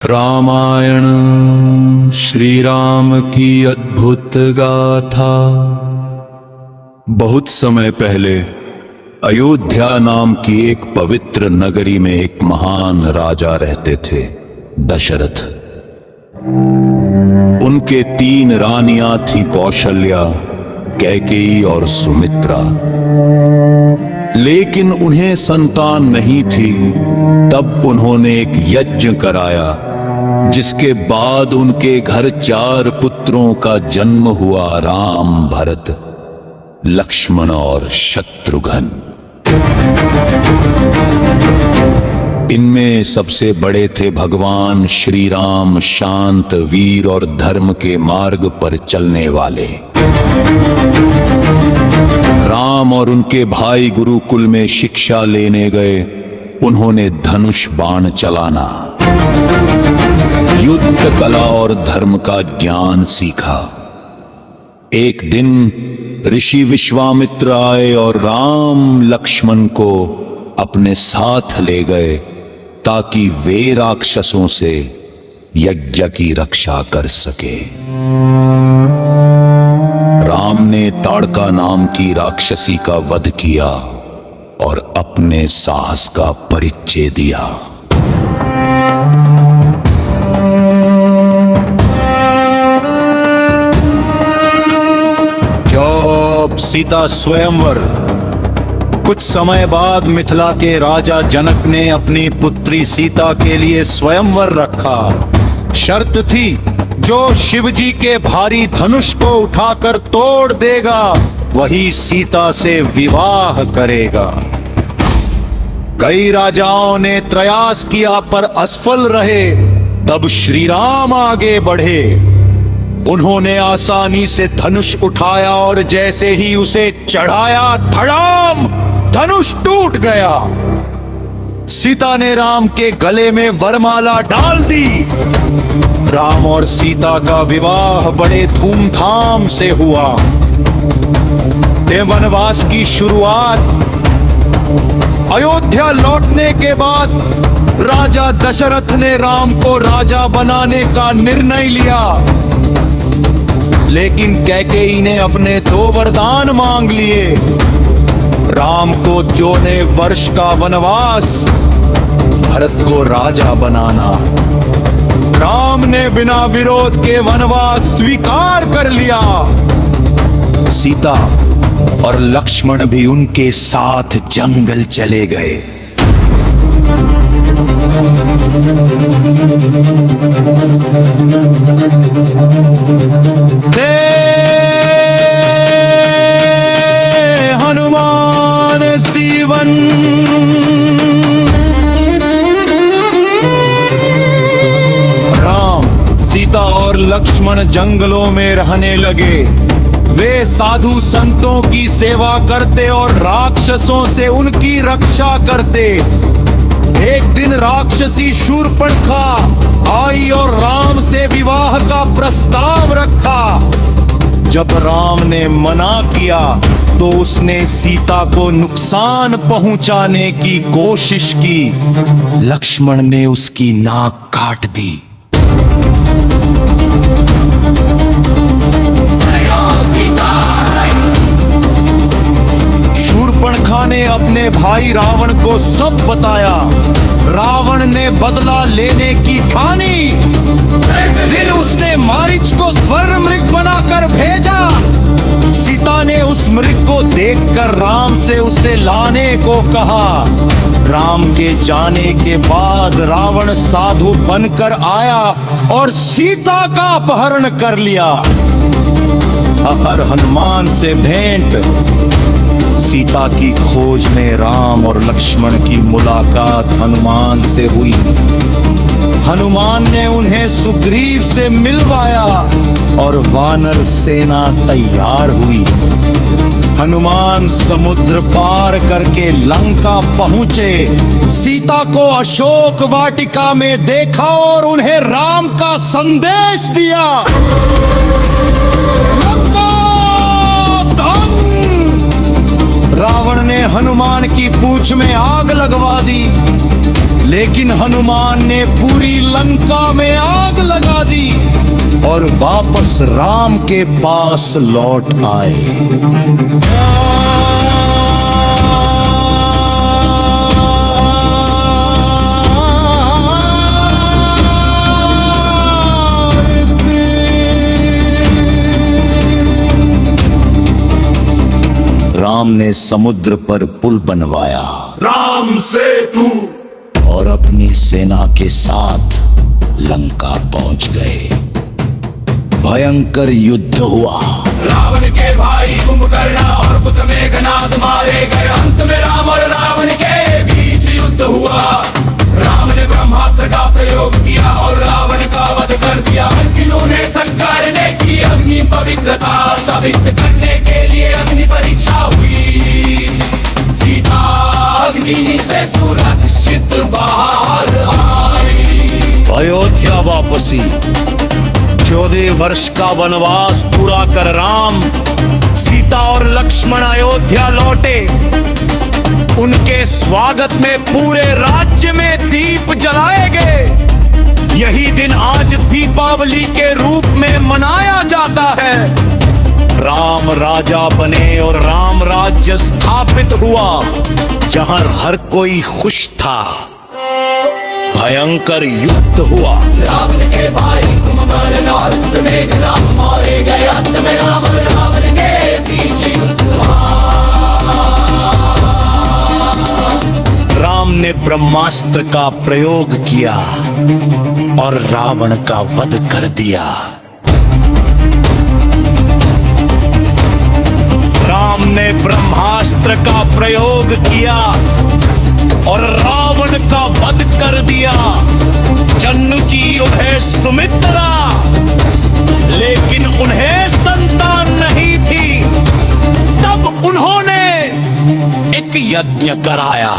रामायण श्री राम की अद्भुत गाथा। बहुत समय पहले अयोध्या नाम की एक पवित्र नगरी में एक महान राजा रहते थे, दशरथ। उनके 3 रानियां थी, कौशल्या, कैकेयी और सुमित्रा। लेकिन उन्हें संतान नहीं थी। तब उन्होंने एक यज्ञ कराया, जिसके बाद उनके घर 4 पुत्रों का जन्म हुआ, राम, भरत, लक्ष्मण और शत्रुघ्न। इनमें सबसे बड़े थे भगवान श्री राम, शांत, वीर और धर्म के मार्ग पर चलने वाले। राम और उनके भाई गुरुकुल में शिक्षा लेने गए। उन्होंने धनुष बाण चलाना, युद्ध कला और धर्म का ज्ञान सीखा। एक दिन ऋषि विश्वामित्र आए और राम, लक्ष्मण को अपने साथ ले गए, ताकि वे राक्षसों से यज्ञ की रक्षा कर सके। राम ने ताड़का नाम की राक्षसी का वध किया और अपने साहस का परिचय दिया। जब सीता स्वयंवर। कुछ समय बाद मिथिला के राजा जनक ने अपनी पुत्री सीता के लिए स्वयंवर रखा। शर्त थी, जो शिवजी के भारी धनुष को उठाकर तोड़ देगा, वही सीता से विवाह करेगा। कई राजाओं ने प्रयास किया पर असफल रहे। तब श्री राम आगे बढ़े। उन्होंने आसानी से धनुष उठाया और जैसे ही उसे चढ़ाया, धड़ाम, धनुष टूट गया। सीता ने राम के गले में वरमाला डाल दी। राम और सीता का विवाह बड़े धूमधाम से हुआ। वनवास की शुरुआत। अयोध्या लौटने के बाद राजा दशरथ ने राम को राजा बनाने का निर्णय लिया। लेकिन कैकेयी ने अपने 2 वरदान मांग लिए। राम को 14 वर्ष का वनवास, भरत को राजा बनाना। राम ने बिना विरोध के वनवास स्वीकार कर लिया। सीता और लक्ष्मण भी उनके साथ जंगल चले गए। हनुमान सीवन। सीता और लक्ष्मण जंगलों में रहने लगे। वे साधु संतों की सेवा करते और राक्षसों से उनकी रक्षा करते। एक दिन राक्षसी शूर्पणखा आई और राम से विवाह का प्रस्ताव रखा। जब राम ने मना किया तो उसने सीता को नुकसान पहुंचाने की कोशिश की। लक्ष्मण ने उसकी नाक काट दी। शूर्पणखा ने अपने भाई रावण को सब बताया। रावण ने बदला लेने की ठानी। दिन उसने मारीच को स्वर्ण मृग बनाकर भेजा। सीता ने उस मृग को देखकर राम से उसे लाने को कहा। राम के जाने के बाद रावण साधु बनकर आया और सीता का अपहरण कर लिया। और हनुमान से भेंट। सीता की खोज में राम और लक्ष्मण की मुलाकात हनुमान से हुई। हनुमान ने उन्हें सुग्रीव से मिलवाया और वानर सेना तैयार हुई। हनुमान समुद्र पार करके लंका पहुंचे। सीता को अशोक वाटिका में देखा और उन्हें राम का संदेश दिया। रावण ने हनुमान की पूंछ में आग लगवा दी। लेकिन हनुमान ने पूरी लंका में आग लगा दी और वापस राम के पास लौट आए। राम ने समुद्र पर पुल बनवाया, राम सेतु, और अपनी सेना के साथ लंका पहुंच गए। भयंकर युद्ध हुआ। रावण के भाई कुंभकर्ण और पुत्र मेघनाद मारे गए। अंत में राम और रावण के बीच युद्ध हुआ। राम ने ब्रह्मास्त्र का प्रयोग किया और रावण का वध कर दिया। इन्होंने शंकर ने की अग्नि पवित्रता साबित करने के लिए अग्नि परीक्षा हुई। सीता अग्नि से सुरक्षित बाहर आई। अयोध्या वापसी। 14 वर्ष का वनवास पूरा कर राम, सीता और लक्ष्मण अयोध्या लौटे। उनके स्वागत में पूरे राज्य में दीप जलाए गए। यही दिन आज दीपावली के रूप में मनाया जाता है। राम राजा बने और राम राज्य स्थापित हुआ, जहां हर कोई खुश था। भयंकर युद्ध हुआ। रावण के भाई कुंभकर्ण और पुत्र मेघनाद मारे गए। अंत में राम और रावण के बीच युद्ध हुआ। राम ने ब्रह्मास्त्र का प्रयोग किया और रावण का वध कर दिया। राम ने ब्रह्मास्त्र का प्रयोग किया और रावण का वध कर दिया। जन्म की उन्हें सुमित्रा, लेकिन उन्हें संतान नहीं थी। तब उन्होंने एक यज्ञ कराया।